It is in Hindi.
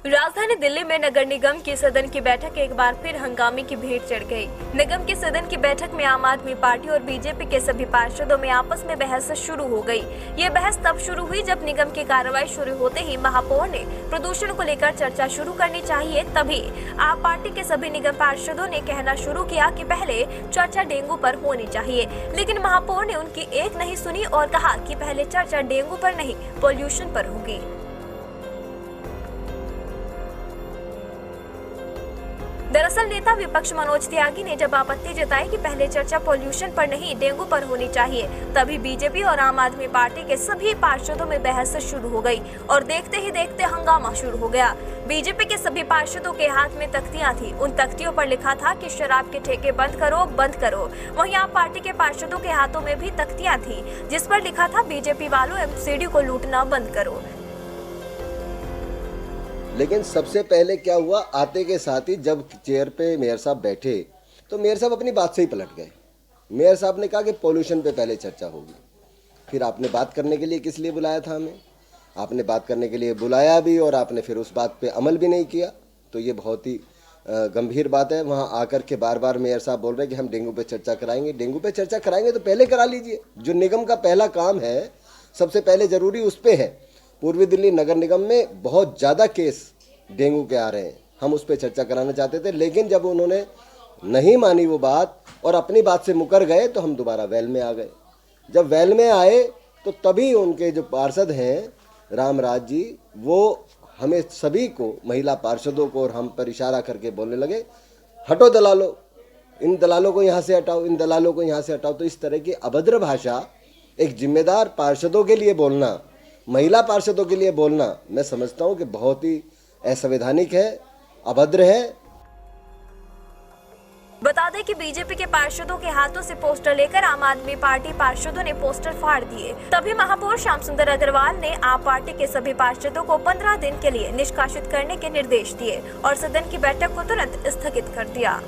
राजधानी दिल्ली में नगर निगम की सदन की बैठक एक बार फिर हंगामे की भेंट चढ़ गई। निगम की सदन की बैठक में आम आदमी पार्टी और बीजेपी के सभी पार्षदों में आपस में बहस शुरू हो गई। ये बहस तब शुरू हुई जब निगम की कार्रवाई शुरू होते ही महापौर ने प्रदूषण को लेकर चर्चा शुरू करनी चाहिए। तभी आप पार्टी के सभी निगम पार्षदों ने कहना शुरू किया कि पहले चर्चा डेंगू पर होनी चाहिए, लेकिन महापौर ने उनकी एक नहीं सुनी और कहा कि पहले चर्चा डेंगू पर नहीं, पॉल्यूशन पर होगी। दरअसल नेता विपक्ष मनोज त्यागी ने जब आपत्ति जताई कि पहले चर्चा पॉल्यूशन पर नहीं डेंगू पर होनी चाहिए, तभी बीजेपी और आम आदमी पार्टी के सभी पार्षदों में बहस शुरू हो गई और देखते ही देखते हंगामा शुरू हो गया। बीजेपी के सभी पार्षदों के हाथ में तख्तियां थी। उन तख्तियों पर लिखा था कि शराब के ठेके बंद करो, बंद करो। वहीं आप पार्टी के पार्षदों के हाथों में भी तख्तियां थी जिस पर लिखा था बीजेपी वालों एमसीडी को लूटना बंद करो। लेकिन सबसे पहले क्या हुआ, आते के साथ ही जब चेयर पे मेयर साहब बैठे तो मेयर साहब अपनी बात से ही पलट गए। मेयर साहब ने कहा कि पॉल्यूशन पे पहले चर्चा होगी। फिर आपने बात करने के लिए किस लिए बुलाया था हमें? आपने बात करने के लिए बुलाया भी और आपने फिर उस बात पे अमल भी नहीं किया, तो ये बहुत ही गंभीर बात है। वहाँ आकर के बार बार मेयर साहब बोल रहे हैं कि हम डेंगू पे चर्चा कराएंगे। डेंगू पे चर्चा कराएंगे तो पहले करा लीजिए। जो निगम का पहला काम है, सबसे पहले ज़रूरी उस पर है। पूर्वी दिल्ली नगर निगम में बहुत ज़्यादा केस डेंगू के आ रहे हैं, हम उस पर चर्चा कराना चाहते थे, लेकिन जब उन्होंने नहीं मानी वो बात और अपनी बात से मुकर गए तो हम दोबारा वेल में आ गए। जब वेल में आए तो तभी उनके जो पार्षद हैं रामराज जी, वो हमें सभी को, महिला पार्षदों को और हम पर इशारा करके बोलने लगे, हटो दलालों, इन दलालों को यहाँ से हटाओ, इन दलालों को यहाँ से हटाओ। तो इस तरह की अभद्र भाषा एक जिम्मेदार पार्षदों के लिए बोलना, महिला पार्षदों के लिए बोलना, मैं समझता हूँ कि बहुत ही असंवैधानिक है, अभद्र है। बता दें कि बीजेपी के पार्षदों के हाथों से पोस्टर लेकर आम आदमी पार्टी पार्षदों ने पोस्टर फाड़ दिए। तभी महापौर श्याम सुंदर अग्रवाल ने आप पार्टी के सभी पार्षदों को 15 दिन के लिए निष्कासित करने के निर्देश दिए और सदन की बैठक को तुरंत स्थगित कर दिया।